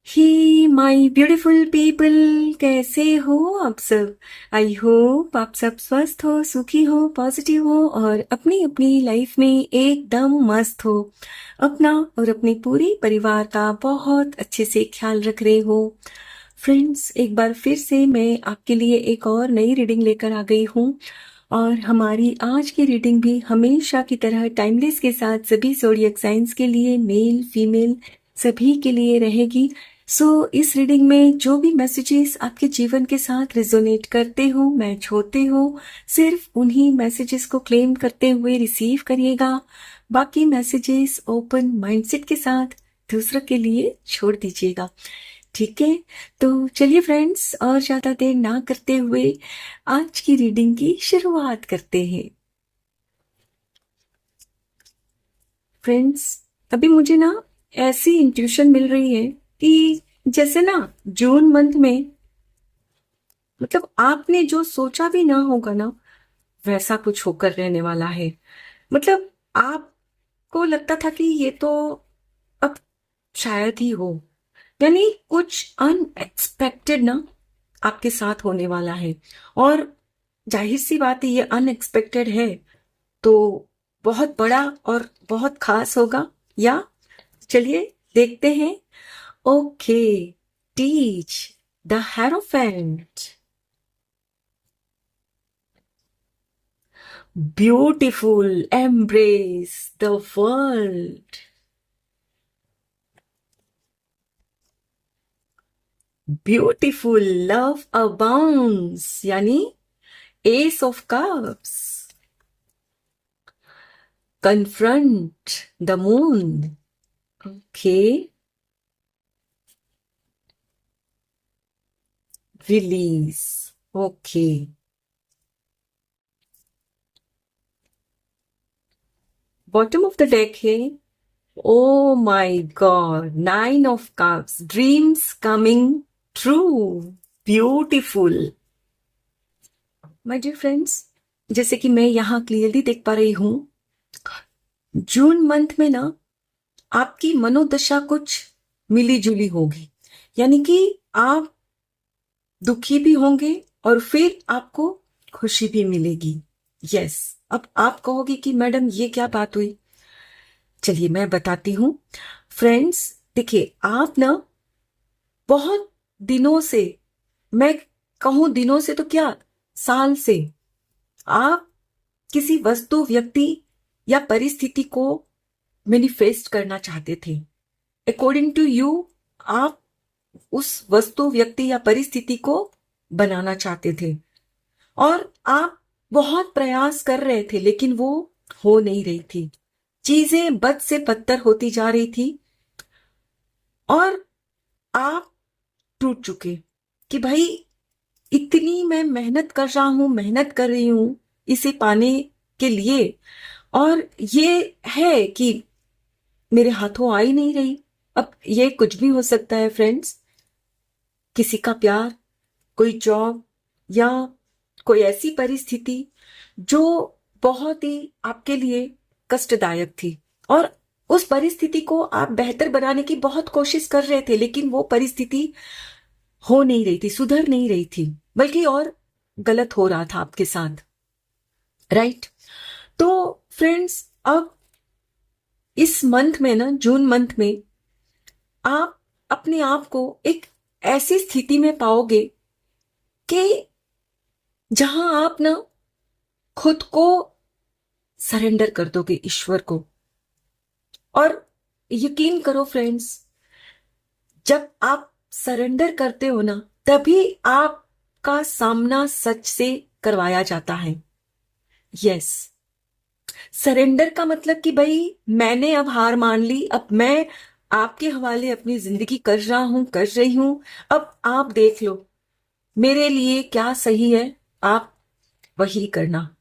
He my beautiful people, कैसे हो आप सब। आई होप आप सब स्वस्थ हो, सुखी हो, पॉजिटिव हो और अपनी अपनी लाइफ में एकदम मस्त हो। अपना और अपने पूरे परिवार का बहुत अच्छे से ख्याल रख रहे हो। फ्रेंड्स, एक बार फिर से मैं आपके लिए एक और नई रीडिंग लेकर आ गई हूँ। और हमारी आज की रीडिंग भी हमेशा की तरह टाइमलेस के साथ सभी ज़ोडिएक साइंस के लिए, मेल फीमेल सभी के लिए रहेगी। इस रीडिंग में जो भी मैसेजेस आपके जीवन के साथ रिजोनेट करते हो, मैच होते हो, सिर्फ उन्हीं मैसेजेस को क्लेम करते हुए रिसीव करिएगा। बाकी मैसेजेस ओपन माइंडसेट के साथ दूसरों के लिए छोड़ दीजिएगा। ठीक है, तो चलिए फ्रेंड्स, और ज्यादा देर ना करते हुए आज की रीडिंग की शुरुआत करते हैं। फ्रेंड्स, अभी मुझे ना ऐसी इंट्यूशन मिल रही है कि जैसे ना जून मंथ में, मतलब आपने जो सोचा भी ना होगा ना, वैसा कुछ होकर रहने वाला है। मतलब आपको लगता था कि ये तो अब शायद ही हो, यानी कुछ अनएक्सपेक्टेड ना आपके साथ होने वाला है। और जाहिर सी बात है, ये अनएक्सपेक्टेड है तो बहुत बड़ा और बहुत खास होगा। या चलिए देखते हैं। Okay, teach the hierophant. Beautiful, embrace the world. Beautiful, love abounds, यानी ace of cups. Confront the moon. Okay, release. Okay, bottom of the deck है। Oh my god, nine of cups, dreams coming true. Beautiful. My dear friends, जैसे कि मैं यहाँ clearly देख पा रही हूं, जून मंथ में ना आपकी मनोदशा कुछ मिली जुली होगी। यानी कि आप दुखी भी होंगे और फिर आपको खुशी भी मिलेगी। यस, अब आप कहोगे कि मैडम ये क्या बात हुई। चलिए मैं बताती हूँ। फ्रेंड्स, देखिए, आप ना बहुत दिनों से, मैं कहूं दिनों से तो क्या, साल से आप किसी वस्तु, व्यक्ति या परिस्थिति को मैनिफेस्ट करना चाहते थे। अकॉर्डिंग टू यू, आप उस वस्तु, व्यक्ति या परिस्थिति को बनाना चाहते थे और आप बहुत प्रयास कर रहे थे, लेकिन वो हो नहीं रही थी। चीजें बद से बदतर होती जा रही थी और आप टूट चुके कि भाई, इतनी मैं मेहनत कर रहा हूं, मेहनत कर रही हूं इसे पाने के लिए, और ये है कि मेरे हाथों आ ही नहीं रही। अब ये कुछ भी हो सकता है फ्रेंड्स, किसी का प्यार, कोई जॉब, या कोई ऐसी परिस्थिति जो बहुत ही आपके लिए कष्टदायक थी। और उस परिस्थिति को आप बेहतर बनाने की बहुत कोशिश कर रहे थे, लेकिन वो परिस्थिति हो नहीं रही थी, सुधर नहीं रही थी, बल्कि और गलत हो रहा था आपके साथ। राइट? तो फ्रेंड्स, अब इस मंथ में ना, जून मंथ में, आप अपने आप को एक ऐसी स्थिति में पाओगे कि जहां आप ना खुद को सरेंडर कर दोगे ईश्वर को। और यकीन करो फ्रेंड्स, जब आप सरेंडर करते हो ना, तभी आपका सामना सच से करवाया जाता है। यस, सरेंडर का मतलब कि भाई, मैंने अब हार मान ली, अब मैं आपके हवाले अपनी जिंदगी कर रहा हूं, कर रही हूं। अब आप देख लो मेरे लिए क्या सही है, आप वही करना।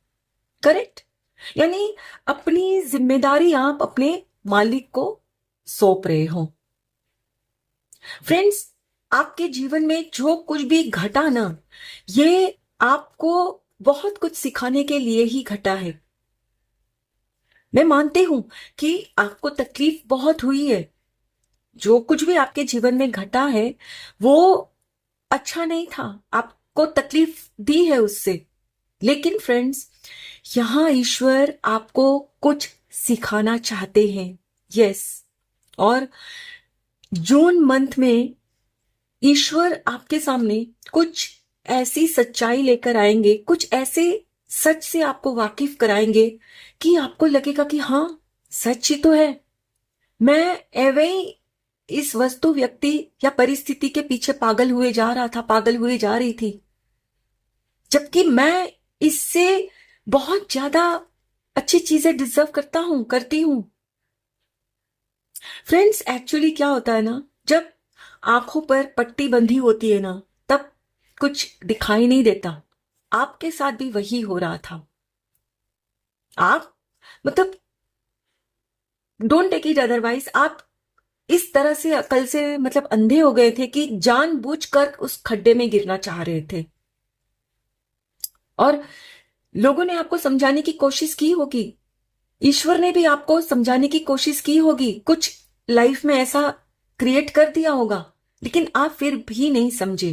करेक्ट? यानी अपनी जिम्मेदारी आप अपने मालिक को सौंप रहे हो। फ्रेंड्स, आपके जीवन में जो कुछ भी घटा ना, ये आपको बहुत कुछ सिखाने के लिए ही घटा है। मैं मानती हूं कि आपको तकलीफ बहुत हुई है, जो कुछ भी आपके जीवन में घटा है वो अच्छा नहीं था, आपको तकलीफ दी है उससे। लेकिन फ्रेंड्स, यहां ईश्वर आपको कुछ सिखाना चाहते हैं। यस। और जून मंथ में ईश्वर आपके सामने कुछ ऐसी सच्चाई लेकर आएंगे, कुछ ऐसे सच से आपको वाकिफ कराएंगे कि आपको लगेगा कि हाँ, सच ही तो है। मैं एवे ही इस वस्तु, व्यक्ति या परिस्थिति के पीछे पागल हुए जा रहा था, पागल हुए जा रही थी, जबकि मैं इससे बहुत ज्यादा अच्छी चीजें डिजर्व करता हूं, करती हूं। फ्रेंड्स, एक्चुअली क्या होता है ना, जब आंखों पर पट्टी बंधी होती है ना, तब कुछ दिखाई नहीं देता। आपके साथ भी वही हो रहा था। आप मतलब, डोंट टेक इट अदरवाइज, आप इस तरह से अकल से मतलब अंधे हो गए थे कि जानबूझकर उस खड्डे में गिरना चाह रहे थे। और लोगों ने आपको समझाने की कोशिश की होगी, ईश्वर ने भी आपको समझाने की कोशिश की होगी, कुछ लाइफ में ऐसा क्रिएट कर दिया होगा, लेकिन आप फिर भी नहीं समझे।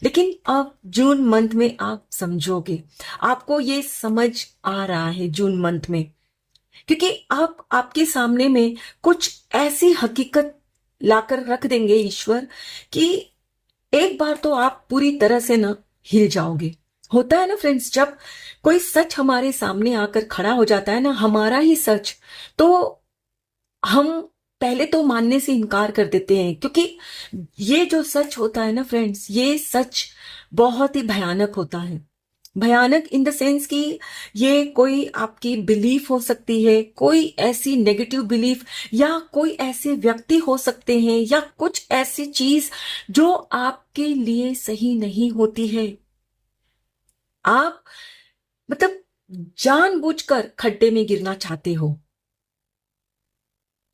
लेकिन अब जून मंथ में आप समझोगे, आपको ये समझ आ रहा है जून मंथ में, क्योंकि आप आपके सामने में कुछ ऐसी हकीकत लाकर रख देंगे ईश्वर कि एक बार तो आप पूरी तरह से ना हिल जाओगे। होता है ना फ्रेंड्स, जब कोई सच हमारे सामने आकर खड़ा हो जाता है ना, हमारा ही सच, तो हम पहले तो मानने से इनकार कर देते हैं, क्योंकि ये जो सच होता है ना फ्रेंड्स, ये सच बहुत ही भयानक होता है। भयानक इन द सेंस कि ये कोई आपकी बिलीफ हो सकती है, कोई ऐसी नेगेटिव बिलीफ, या कोई ऐसे व्यक्ति हो सकते हैं, या कुछ ऐसी चीज जो आपके लिए सही नहीं होती है। आप मतलब जानबूझकर खड्डे में गिरना चाहते हो,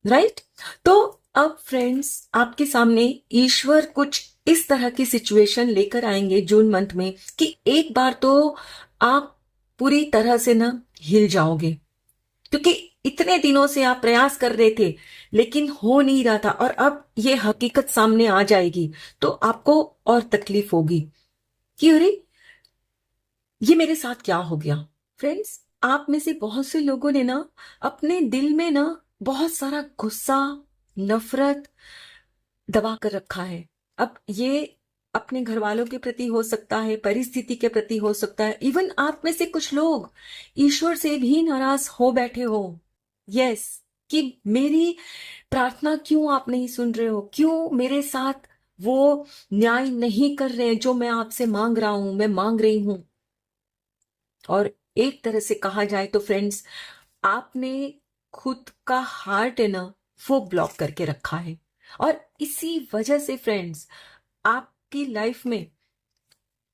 राइट? तो अब फ्रेंड्स, आपके सामने ईश्वर कुछ इस तरह की सिचुएशन लेकर आएंगे जून मंथ में कि एक बार तो आप पूरी तरह से ना हिल जाओगे, क्योंकि इतने दिनों से आप प्रयास कर रहे थे लेकिन हो नहीं रहा था, और अब ये हकीकत सामने आ जाएगी तो आपको और तकलीफ होगी कि अरे, ये मेरे साथ क्या हो गया। फ्रेंड्स, आप में से बहुत से लोगों ने ना अपने दिल में ना बहुत सारा गुस्सा, नफरत दबा कर रखा है। अब ये अपने घर वालों के प्रति हो सकता है, परिस्थिति के प्रति हो सकता है, इवन आप में से कुछ लोग ईश्वर से भी नाराज हो बैठे हो। यस, कि मेरी प्रार्थना क्यों आप नहीं सुन रहे हो, क्यों मेरे साथ वो न्याय नहीं कर रहे हैं जो मैं आपसे मांग रहा हूं, मैं मांग रही हूं। और एक तरह से कहा जाए तो फ्रेंड्स, आपने खुद का हार्ट है ना, वो ब्लॉक करके रखा है। और इसी वजह से फ्रेंड्स, आपकी लाइफ में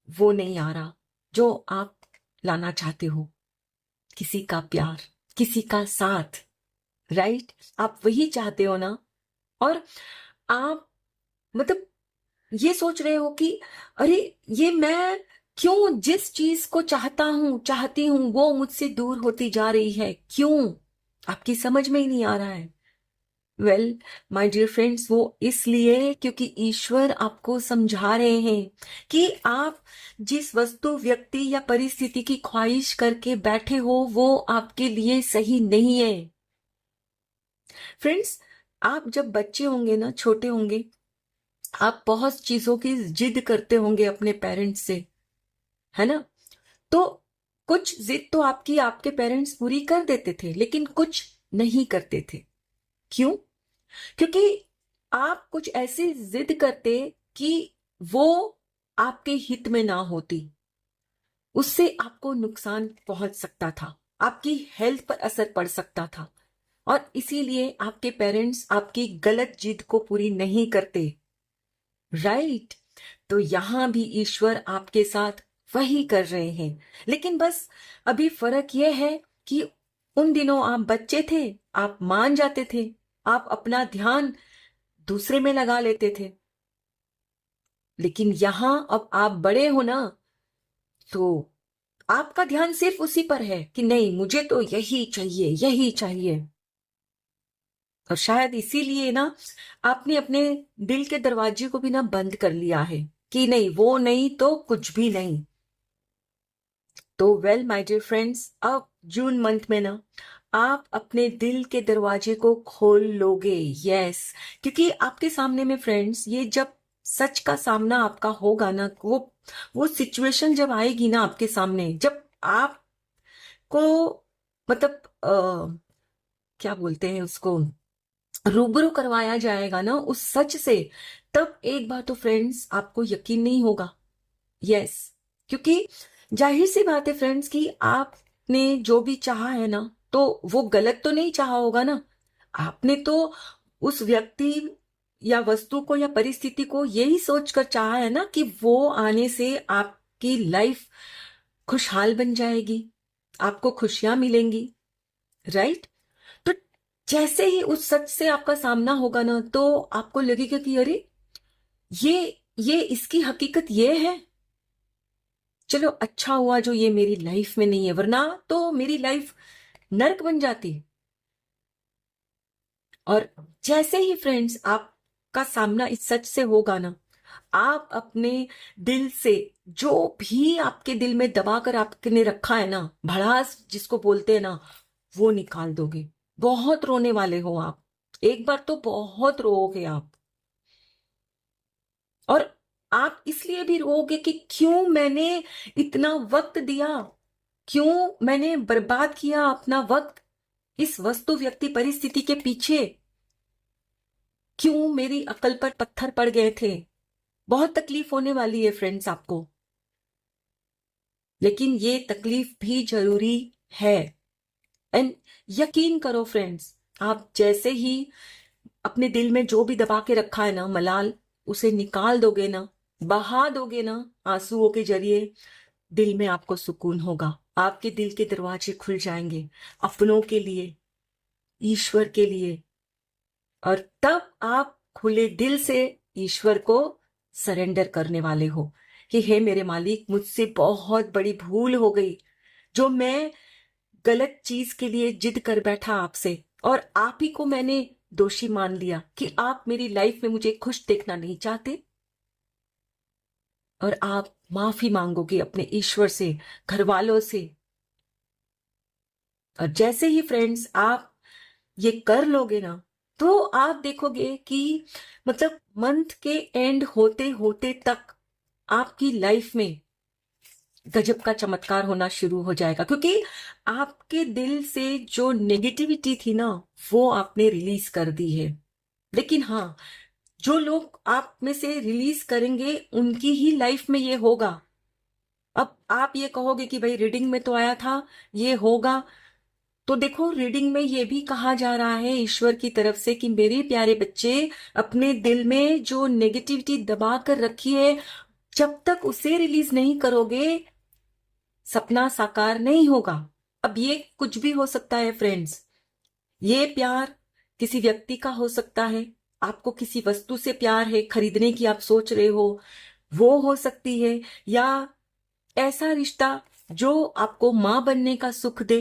वो नहीं आ रहा जो आप लाना चाहते हो, किसी का प्यार, किसी का साथ, राइट? आप वही चाहते हो ना। और आप मतलब ये सोच रहे हो कि अरे, ये मैं क्यों जिस चीज को चाहता हूं, चाहती हूं, वो मुझसे दूर होती जा रही है, क्यों? आपकी समझ में ही नहीं आ रहा है। वेल माय डियर फ्रेंड्स, वो इसलिए क्योंकि ईश्वर आपको समझा रहे हैं कि आप जिस वस्तु, व्यक्ति या परिस्थिति की ख्वाहिश करके बैठे हो वो आपके लिए सही नहीं है। फ्रेंड्स, आप जब बच्चे होंगे ना, छोटे होंगे, आप बहुत चीजों की जिद करते होंगे अपने पेरेंट्स से, है ना? तो कुछ जिद तो आपकी आपके पेरेंट्स पूरी कर देते थे, लेकिन कुछ नहीं करते थे। क्यों? क्योंकि आप कुछ ऐसी जिद करते कि वो आपके हित में ना होती, उससे आपको नुकसान पहुंच सकता था, आपकी हेल्थ पर असर पड़ सकता था, और इसीलिए आपके पेरेंट्स आपकी गलत जिद को पूरी नहीं करते, राइट? तो यहां भी ईश्वर आपके साथ वही कर रहे हैं। लेकिन बस अभी फर्क यह है कि उन दिनों आप बच्चे थे, आप मान जाते थे, आप अपना ध्यान दूसरे में लगा लेते थे। लेकिन यहां अब आप बड़े हो ना, तो आपका ध्यान सिर्फ उसी पर है कि नहीं, मुझे तो यही चाहिए, यही चाहिए। और शायद इसीलिए ना आपने अपने दिल के दरवाजे को भी ना बंद कर लिया है कि नहीं, वो नहीं तो कुछ भी नहीं। तो वेल माय डियर फ्रेंड्स, अब जून मंथ में ना आप अपने दिल के दरवाजे को खोल लोगे। यस, क्योंकि आपके सामने में फ्रेंड्स, ये जब सच का सामना आपका होगा ना, वो सिचुएशन जब आएगी ना आपके सामने, जब आपको मतलब क्या बोलते हैं उसको, रूबरू करवाया जाएगा ना उस सच से, तब एक बार तो फ्रेंड्स आपको यकीन नहीं होगा। यस, क्योंकि जाहिर सी बात है फ्रेंड्स कि आपने जो भी चाहा है ना, तो वो गलत तो नहीं चाहा होगा ना। आपने तो उस व्यक्ति या वस्तु को या परिस्थिति को यही सोचकर चाहा है ना कि वो आने से आपकी लाइफ खुशहाल बन जाएगी, आपको खुशियां मिलेंगी, राइट। तो जैसे ही उस सच से आपका सामना होगा ना, तो आपको लगेगा कि अरे, ये इसकी हकीकत ये है। चलो अच्छा हुआ जो ये मेरी लाइफ में नहीं है, वरना तो मेरी लाइफ नर्क बन जाती। और जैसे ही फ्रेंड्स आपका सामना इस सच से होगा ना, आप अपने दिल से जो भी आपके दिल में दबाकर आपने रखा है ना, भड़ास जिसको बोलते हैं ना, वो निकाल दोगे। बहुत रोने वाले हो आप, एक बार तो बहुत रोओगे आप। और आप इसलिए भी रोओगे कि क्यों मैंने इतना वक्त दिया, क्यों मैंने बर्बाद किया अपना वक्त इस वस्तु व्यक्ति परिस्थिति के पीछे, क्यों मेरी अकल पर पत्थर पड़ गए थे। बहुत तकलीफ होने वाली है फ्रेंड्स आपको, लेकिन ये तकलीफ भी जरूरी है। एंड यकीन करो फ्रेंड्स, आप जैसे ही अपने दिल में जो भी दबा के रखा है ना मलाल, उसे निकाल दोगे ना, बहा दोगे ना आंसुओं के जरिए, दिल में आपको सुकून होगा। आपके दिल के दरवाजे खुल जाएंगे अपनों के लिए, ईश्वर के लिए। और तब आप खुले दिल से ईश्वर को सरेंडर करने वाले हो कि हे मेरे मालिक, मुझसे बहुत बड़ी भूल हो गई, जो मैं गलत चीज के लिए जिद कर बैठा आपसे, और आप ही को मैंने दोषी मान लिया कि आप मेरी लाइफ में मुझे खुश देखना नहीं चाहते। और आप माफी मांगोगे अपने ईश्वर से, घर वालों से। और जैसे ही फ्रेंड्स आप ये कर लोगे ना, तो आप देखोगे कि मतलब मंथ के एंड होते होते तक आपकी लाइफ में गजब का चमत्कार होना शुरू हो जाएगा, क्योंकि आपके दिल से जो नेगेटिविटी थी ना, वो आपने रिलीज कर दी है। लेकिन हाँ, जो लोग आप में से रिलीज करेंगे उनकी ही लाइफ में ये होगा। अब आप ये कहोगे कि भाई रीडिंग में तो आया था ये होगा, तो देखो रीडिंग में ये भी कहा जा रहा है ईश्वर की तरफ से कि मेरे प्यारे बच्चे, अपने दिल में जो नेगेटिविटी दबा कर रखी है, जब तक उसे रिलीज नहीं करोगे सपना साकार नहीं होगा। अब ये कुछ भी हो सकता है फ्रेंड्स, ये प्यार किसी व्यक्ति का हो सकता है, आपको किसी वस्तु से प्यार है, खरीदने की आप सोच रहे हो, वो हो सकती है, या ऐसा रिश्ता जो आपको मां बनने का सुख दे,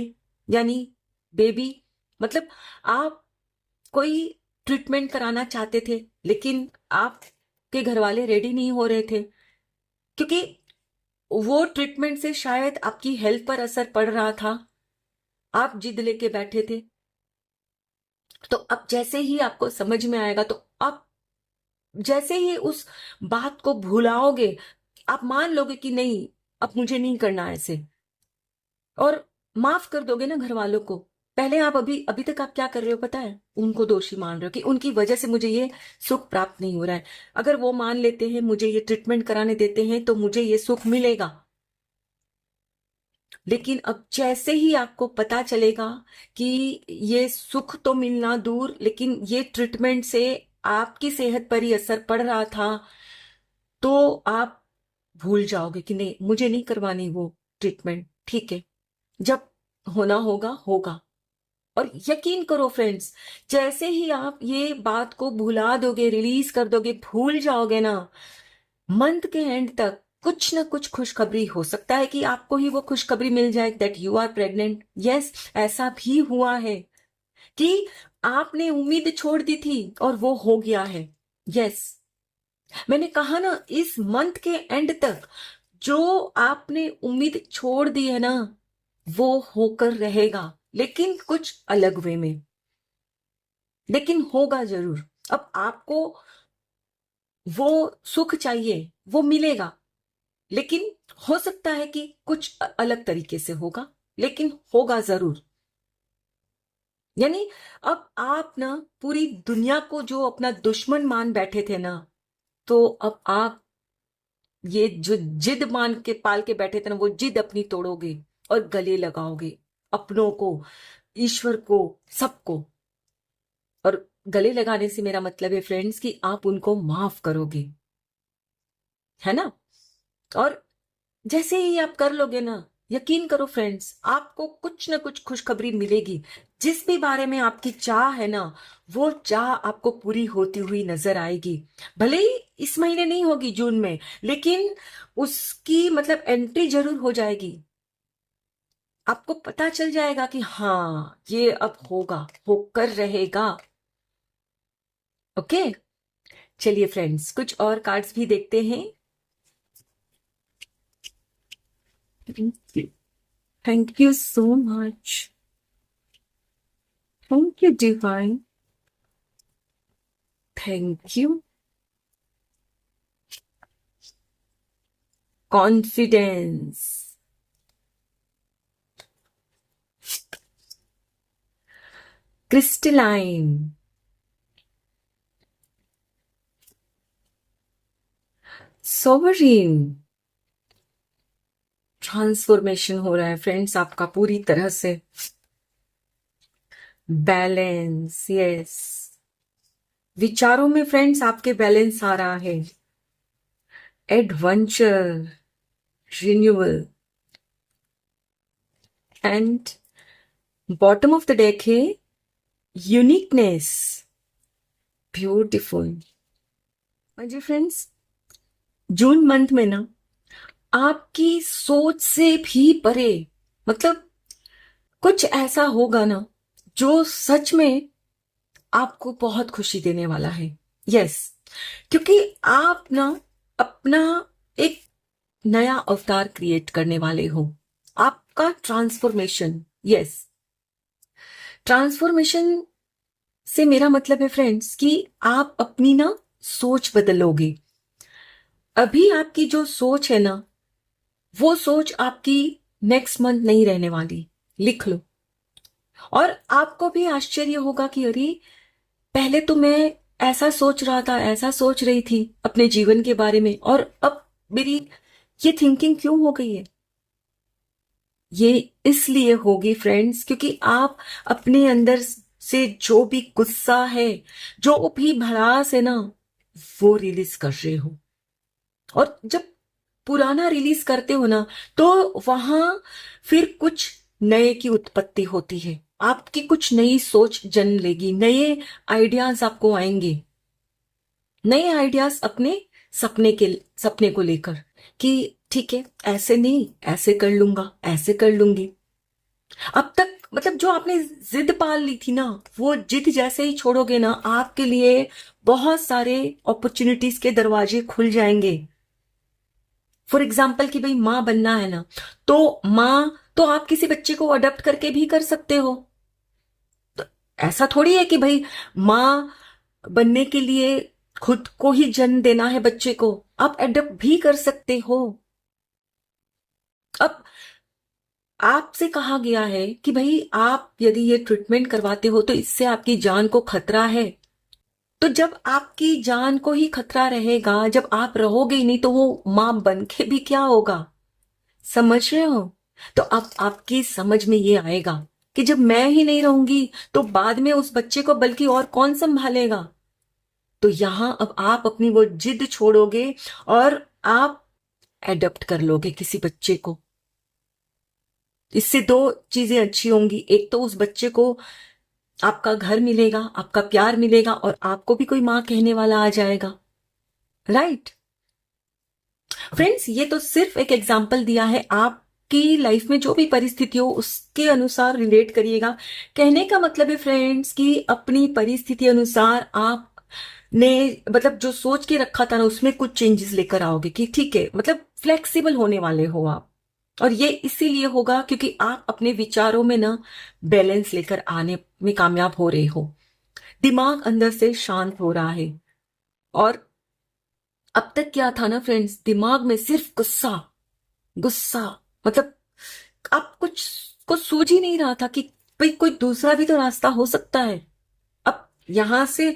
यानी बेबी। मतलब आप कोई ट्रीटमेंट कराना चाहते थे, लेकिन आपके घर वाले रेडी नहीं हो रहे थे, क्योंकि वो ट्रीटमेंट से शायद आपकी हेल्थ पर असर पड़ रहा था, आप जिद लेके बैठे थे। तो अब जैसे ही आपको समझ में आएगा, तो आप जैसे ही उस बात को भुलाओगे, आप मान लोगे कि नहीं, अब मुझे नहीं करना ऐसे, और माफ कर दोगे ना घर वालों को। पहले आप अभी अभी तक आप क्या कर रहे हो पता है, उनको दोषी मान रहे हो कि उनकी वजह से मुझे ये सुख प्राप्त नहीं हो रहा है। अगर वो मान लेते हैं, मुझे ये ट्रीटमेंट कराने देते हैं, तो मुझे ये सुख मिलेगा। लेकिन अब जैसे ही आपको पता चलेगा कि ये सुख तो मिलना दूर, लेकिन ये ट्रीटमेंट से आपकी सेहत पर ही असर पड़ रहा था, तो आप भूल जाओगे कि नहीं, मुझे नहीं करवानी वो ट्रीटमेंट, ठीक है, जब होना होगा होगा। और यकीन करो फ्रेंड्स, जैसे ही आप ये बात को भुला दोगे, रिलीज कर दोगे, भूल जाओगे ना, मंथ के एंड तक कुछ ना कुछ खुशखबरी हो सकता है कि आपको ही वो खुशखबरी मिल जाए that you are pregnant. Yes, ऐसा भी हुआ है कि आपने उम्मीद छोड़ दी थी और वो हो गया है। यस, मैंने कहा ना, इस मंथ के एंड तक जो आपने उम्मीद छोड़ दी है ना, वो होकर रहेगा, लेकिन कुछ अलग वे में, लेकिन होगा जरूर। अब आपको वो सुख चाहिए, वो मिलेगा, लेकिन हो सकता है कि कुछ अलग तरीके से होगा, लेकिन होगा जरूर। यानी अब आप ना पूरी दुनिया को जो अपना दुश्मन मान बैठे थे ना, तो अब आप ये जो जिद मान के पाल के बैठे थे ना, वो जिद अपनी तोड़ोगे और गले लगाओगे अपनों को, ईश्वर को, सबको। और गले लगाने से मेरा मतलब है फ्रेंड्स कि आप उनको माफ करोगे, है ना। और जैसे ही आप कर लोगे ना, यकीन करो फ्रेंड्स, आपको कुछ ना कुछ खुशखबरी मिलेगी। जिस भी बारे में आपकी चाह है ना, वो चाह आपको पूरी होती हुई नजर आएगी। भले ही इस महीने नहीं होगी, जून में, लेकिन उसकी मतलब एंट्री जरूर हो जाएगी। आपको पता चल जाएगा कि हाँ, ये अब होगा, होकर रहेगा। ओके, चलिए फ्रेंड्स, कुछ और कार्ड्स भी देखते हैं। Thank you so much. Thank you, Divine. Thank you. Confidence. Crystalline. Sovereign. Transformation हो रहा है फ्रेंड्स आपका पूरी तरह से। Balance, yes. विचारों में फ्रेंड्स आपके बैलेंस आ रहा है। Adventure, renewal, and bottom of the deck है यूनिकनेस, ब्यूटिफुल। जी फ्रेंड्स, जून मंथ में ना आपकी सोच से भी परे, मतलब कुछ ऐसा होगा ना जो सच में आपको बहुत खुशी देने वाला है। यस, क्योंकि आप ना अपना एक नया अवतार क्रिएट करने वाले हो। आपका ट्रांसफॉर्मेशन, यस, ट्रांसफॉर्मेशन से मेरा मतलब है फ्रेंड्स कि आप अपनी ना सोच बदलोगे। अभी आपकी जो सोच है ना, वो सोच आपकी नेक्स्ट मंथ नहीं रहने वाली। लिख लो। और आपको भी आश्चर्य होगा कि अरे, पहले तो मैं ऐसा सोच रहा था, ऐसा सोच रही थी अपने जीवन के बारे में, और अब मेरी ये थिंकिंग क्यों हो गई है। ये इसलिए होगी फ्रेंड्स क्योंकि आप अपने अंदर से जो भी गुस्सा है, जो भी भड़ास है ना, वो रिलीज कर रहे हो। और जब पुराना रिलीज करते हो ना, तो वहां फिर कुछ नए की उत्पत्ति होती है। आपकी कुछ नई सोच जन्म लेगी, नए आइडियाज आपको आएंगे, नए आइडियाज अपने सपने को लेकर कि ठीक है, ऐसे नहीं, ऐसे कर लूंगा, ऐसे कर लूंगी। अब तक मतलब जो आपने जिद पाल ली थी ना, वो जिद जैसे ही छोड़ोगे ना, आपके लिए बहुत सारे अपॉर्चुनिटीज के दरवाजे खुल जाएंगे। फॉर एग्जाम्पल कि भाई माँ बनना है ना, तो माँ तो आप किसी बच्चे को अडॉप्ट करके भी कर सकते हो। तो ऐसा थोड़ी है कि भाई माँ बनने के लिए खुद को ही जन्म देना है बच्चे को, आप अडॉप्ट भी कर सकते हो। अब आपसे कहा गया है कि भाई आप यदि ये ट्रीटमेंट करवाते हो तो इससे आपकी जान को खतरा है। तो जब आपकी जान को ही खतरा रहेगा, जब आप रहोगे ही नहीं, तो वो मां बन के भी क्या होगा। समझ रहे हो। तो अब आपकी समझ में ये आएगा कि जब मैं ही नहीं रहूंगी तो बाद में उस बच्चे को बल्कि और कौन संभालेगा। तो यहां अब आप अपनी वो जिद छोड़ोगे और आप एडॉप्ट कर लोगे किसी बच्चे को। इससे दो चीजें अच्छी होंगी, एक तो उस बच्चे को आपका घर मिलेगा, आपका प्यार मिलेगा, और आपको भी कोई मां कहने वाला आ जाएगा। राइट फ्रेंड्स, ये तो सिर्फ एक एग्जाम्पल दिया है। आप आपकी लाइफ में जो भी परिस्थिति हो उसके अनुसार रिलेट करिएगा। कहने का मतलब है फ्रेंड्स कि अपनी परिस्थिति अनुसार आप ने मतलब जो सोच के रखा था ना उसमें कुछ चेंजेस लेकर आओगे कि ठीक है, मतलब फ्लेक्सिबल होने वाले हो आप। और ये इसीलिए होगा क्योंकि आप अपने विचारों में ना बैलेंस लेकर आने में कामयाब हो रहे हो। दिमाग अंदर से शांत हो रहा है। और अब तक क्या था ना फ्रेंड्स, दिमाग में सिर्फ गुस्सा गुस्सा, मतलब आप कुछ सूझ ही नहीं रहा था कि भाई कोई दूसरा भी तो रास्ता हो सकता है। अब यहां से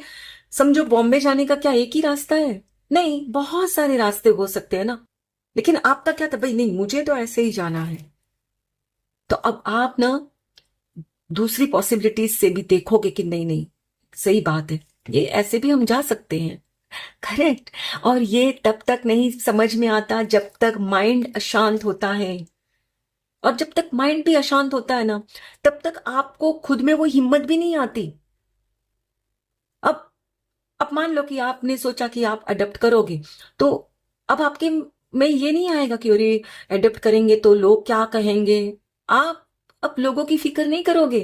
समझो बॉम्बे जाने का क्या एक ही रास्ता है? नहीं, बहुत सारे रास्ते हो सकते हैं ना। लेकिन आपका क्या था, भाई नहीं मुझे तो ऐसे ही जाना है। तो अब आप ना दूसरी पॉसिबिलिटीज से भी देखोगे कि नहीं नहीं, सही बात है, ये ऐसे भी हम जा सकते हैं। करेक्ट। और ये तब तक नहीं समझ में आता जब तक माइंड अशांत होता है। और जब तक माइंड भी अशांत होता है ना, तब तक आपको खुद में वो हिम्मत भी नहीं आती। अब अब मान लो कि आपने सोचा कि आप अडॉप्ट करोगे, तो अब आपके में ये नहीं आएगा कि अरे अडॉप्ट करेंगे तो लोग क्या कहेंगे। आप अब लोगों की फिक्र नहीं करोगे,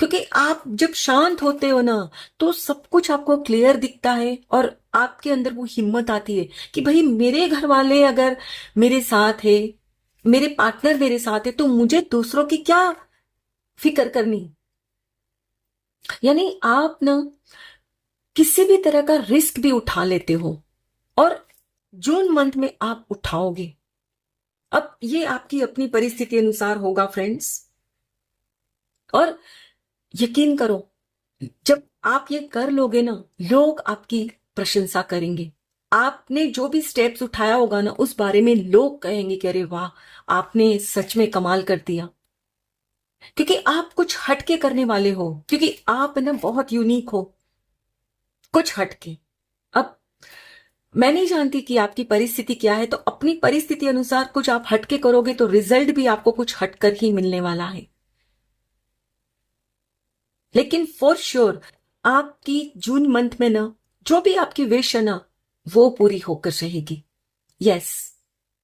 क्योंकि आप जब शांत होते हो ना तो सब कुछ आपको क्लियर दिखता है और आपके अंदर वो हिम्मत आती है कि भाई मेरे घर वाले अगर मेरे साथ है, मेरे पार्टनर मेरे साथ है, तो मुझे दूसरों की क्या फिक्र करनी। यानी आप ना किसी भी तरह का रिस्क भी उठा लेते हो। और जून मंथ में आप उठाओगे। अब ये आपकी अपनी परिस्थिति अनुसार होगा फ्रेंड्स। और यकीन करो, जब आप ये कर लोगे ना, लोग आपकी प्रशंसा करेंगे। आपने जो भी स्टेप्स उठाया होगा ना उस बारे में लोग कहेंगे कि अरे वाह, आपने सच में कमाल कर दिया। क्योंकि आप कुछ हटके करने वाले हो, क्योंकि आप ना बहुत यूनिक हो, कुछ हटके। अब मैं नहीं जानती कि आपकी परिस्थिति क्या है, तो अपनी परिस्थिति अनुसार कुछ आप हटके करोगे तो रिजल्ट भी आपको कुछ हटकर ही मिलने वाला है। लेकिन फॉर श्योर आपकी जून मंथ में ना जो भी आपकी विश है ना वो पूरी होकर रहेगी। यस।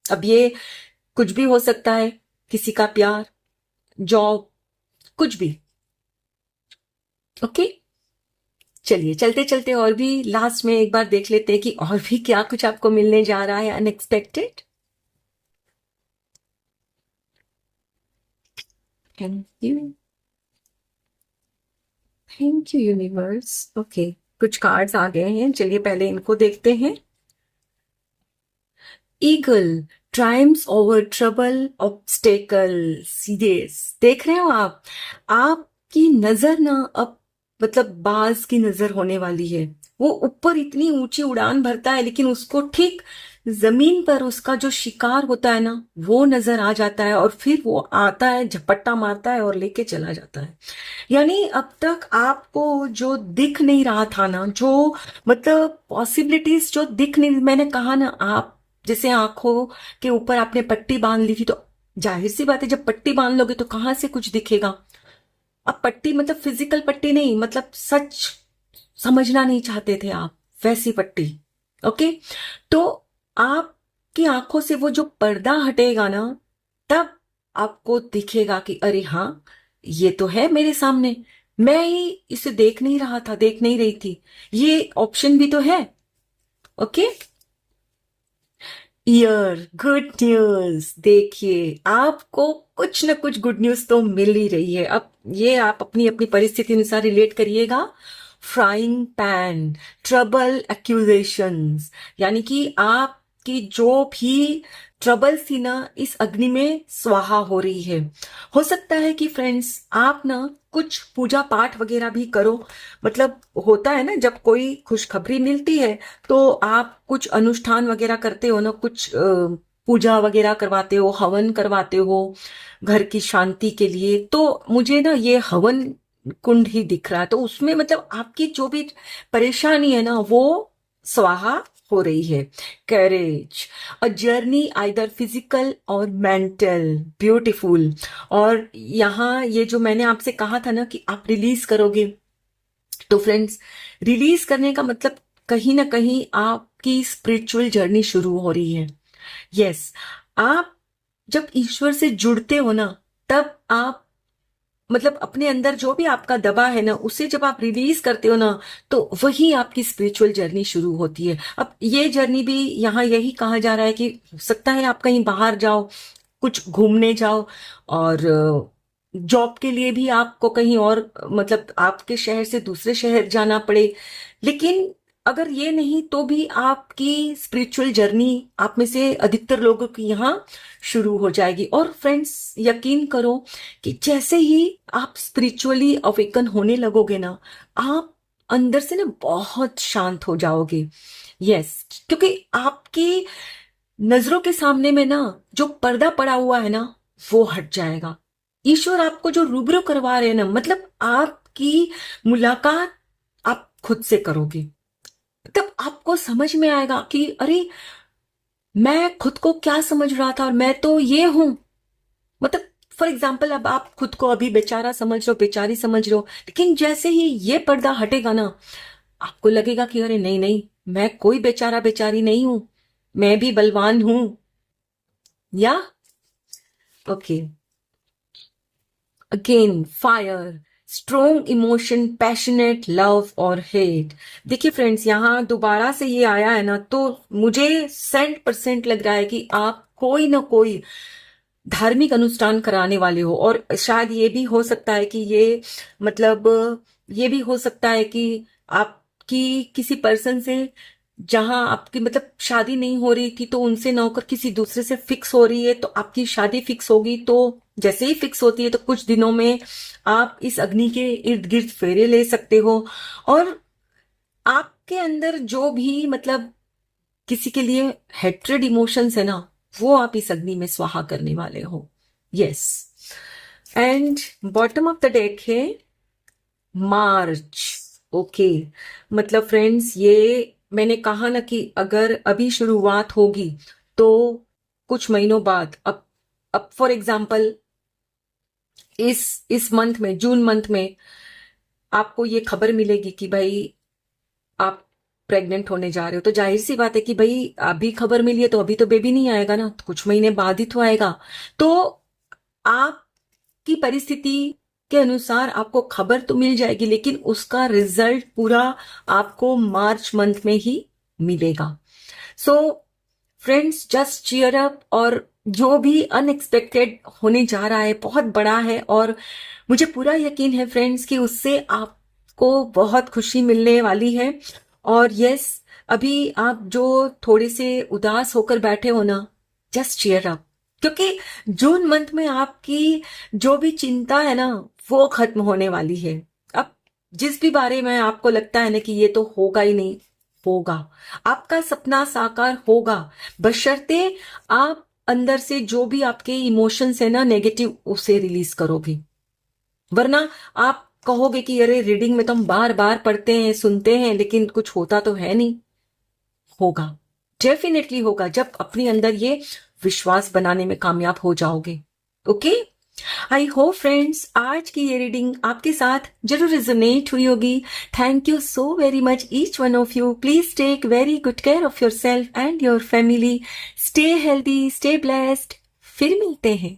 अब ये कुछ भी हो सकता है, किसी का प्यार, जॉब, कुछ भी। ओके, चलिए चलते चलते और भी लास्ट में एक बार देख लेते हैं कि और भी क्या कुछ आपको मिलने जा रहा है unexpected. Thank you, thank you universe. Okay, कुछ कार्ड्स आ गए हैं, चलिए पहले इनको देखते हैं। Eagle, triumphs over trouble obstacle. Serious देख रहे हो आप, आपकी नजर ना अब मतलब बाज की नजर होने वाली है। वो ऊपर इतनी ऊंची उड़ान भरता है लेकिन उसको ठीक जमीन पर उसका जो शिकार होता है ना वो नजर आ जाता है, और फिर वो आता है, झपट्टा मारता है और लेके चला जाता है। यानी अब तक आपको जो दिख नहीं रहा था ना, जो मतलब पॉसिबिलिटीज जो दिख नहीं, मैंने कहा ना, आप जैसे आंखों के ऊपर आपने पट्टी बांध ली थी, तो जाहिर सी बात है जब पट्टी बांध लोगे तो कहां से कुछ दिखेगा। अब पट्टी मतलब फिजिकल पट्टी नहीं, मतलब सच समझना नहीं चाहते थे आप, वैसी पट्टी। ओके, तो आपकी आंखों से वो जो पर्दा हटेगा ना, तब आपको दिखेगा कि अरे हाँ, ये तो है मेरे सामने, मैं ही इसे देख नहीं रहा था, देख नहीं रही थी, ये ऑप्शन भी तो है। Okay, year good news. देखिए आपको कुछ ना कुछ गुड न्यूज तो मिल ही रही है। अब ये आप अपनी अपनी परिस्थिति अनुसार रिलेट करिएगा। फ्राइंग पैन, ट्रबल एक्यूजेशंस, यानी कि आपकी जो भी ट्रबल थी ना इस अग्नि में स्वाहा हो रही है। हो सकता है कि फ्रेंड्स आप ना कुछ पूजा पाठ वगैरह भी करो। मतलब होता है ना जब कोई खुशखबरी मिलती है तो आप कुछ अनुष्ठान वगैरह करते हो ना, कुछ पूजा वगैरह करवाते हो, हवन करवाते हो घर की शांति के लिए। तो मुझे ना ये हवन कुंड ही दिख रहा है, तो उसमें मतलब आपकी जो भी परेशानी है ना वो स्वाहा हो रही है। करेज, अ जर्नी आइदर फिजिकल और मेंटल, ब्यूटीफुल। और यहाँ ये जो मैंने आपसे कहा था ना कि आप रिलीज करोगे, तो फ्रेंड्स रिलीज करने का मतलब कहीं ना कहीं आपकी स्पिरिचुअल जर्नी शुरू हो रही है। यस, आप जब ईश्वर से जुड़ते हो ना, तब आप मतलब अपने अंदर जो भी आपका दबा है ना, उसे जब आप रिलीज करते हो ना, तो वही आपकी स्पिरिचुअल जर्नी शुरू होती है। अब ये जर्नी भी यहाँ यही कहा जा रहा है कि हो सकता है आप कहीं बाहर जाओ, कुछ घूमने जाओ, और जॉब के लिए भी आपको कहीं और मतलब आपके शहर से दूसरे शहर जाना पड़े, लेकिन अगर ये नहीं तो भी आपकी स्पिरिचुअल जर्नी आप में से अधिकतर लोगों की यहाँ शुरू हो जाएगी। और फ्रेंड्स, यकीन करो कि जैसे ही आप स्पिरिचुअली अवेकन होने लगोगे ना, आप अंदर से ना बहुत शांत हो जाओगे। यस, क्योंकि आपकी नजरों के सामने में ना जो पर्दा पड़ा हुआ है ना, वो हट जाएगा। ईश्वर आपको जो रूबरू करवा रहे हैं ना, मतलब आपकी मुलाकात आप खुद से करोगे, तब आपको समझ में आएगा कि अरे, मैं खुद को क्या समझ रहा था और मैं तो ये हूं। मतलब फॉर एग्जाम्पल, अब आप खुद को अभी बेचारा समझ रहे हो, बेचारी समझ रहे हो, लेकिन जैसे ही ये पर्दा हटेगा ना, आपको लगेगा कि अरे नहीं नहीं, मैं कोई बेचारा बेचारी नहीं हूं, मैं भी बलवान हूं। या okay, again fire, strong emotion, passionate love और हेट। देखिए फ्रेंड्स, यहाँ दोबारा से ये आया है ना, तो मुझे 100% लग रहा है कि आप कोई ना कोई धार्मिक अनुष्ठान कराने वाले हो। और शायद ये भी हो सकता है कि ये मतलब ये भी हो सकता है कि आपकी किसी पर्सन से, जहां आपकी मतलब शादी नहीं हो रही थी, तो उनसे ना होकर किसी दूसरे से फिक्स हो रही है, तो आपकी शादी फिक्स होगी। तो जैसे ही फिक्स होती है तो कुछ दिनों में आप इस अग्नि के इर्द गिर्द फेरे ले सकते हो, और आपके अंदर जो भी मतलब किसी के लिए हेट्रेड इमोशंस है ना, वो आप इस अग्नि में स्वाहा करने वाले हो। Yes, and bottom of the deck है मार्च। ओके, मतलब फ्रेंड्स, ये मैंने कहा ना कि अगर अभी शुरुआत होगी तो कुछ महीनों बाद, अब फॉर एग्जाम्पल इस मंथ में, जून मंथ में आपको ये खबर मिलेगी कि भाई आप प्रेग्नेंट होने जा रहे हो, तो जाहिर सी बात है कि भाई अभी खबर मिली है तो अभी तो बेबी नहीं आएगा ना, तो कुछ महीने बाद ही तो आएगा। तो आपकी परिस्थिति के अनुसार आपको खबर तो मिल जाएगी, लेकिन उसका रिजल्ट पूरा आपको मार्च मंथ में ही मिलेगा। So friends, just cheer up, और जो भी अनएक्सपेक्टेड होने जा रहा है बहुत बड़ा है, और मुझे पूरा यकीन है फ्रेंड्स कि उससे आपको बहुत खुशी मिलने वाली है। और यस, अभी आप जो थोड़े से उदास होकर बैठे हो ना, जस्ट चीयर अप, क्योंकि जून मंथ में आपकी जो भी चिंता है ना, वो खत्म होने वाली है। अब जिस भी बारे में आपको लगता है ना कि ये तो होगा ही नहीं, होगा, आपका सपना साकार होगा, बशर्ते आप अंदर से जो भी आपके इमोशंस है ना नेगेटिव, उसे रिलीज करोगे। वरना आप कहोगे कि अरे, रीडिंग में तो हम बार बार पढ़ते हैं, सुनते हैं, लेकिन कुछ होता तो है नहीं। होगा, डेफिनेटली होगा, जब अपने अंदर ये विश्वास बनाने में कामयाब हो जाओगे। ओके, आई होप फ्रेंड्स आज की ये रीडिंग आपके साथ जरूर रिजोनेट हुई होगी। Thank you so very much each one of you. Please take very good care of yourself and your family. Stay healthy, stay blessed. फिर मिलते हैं।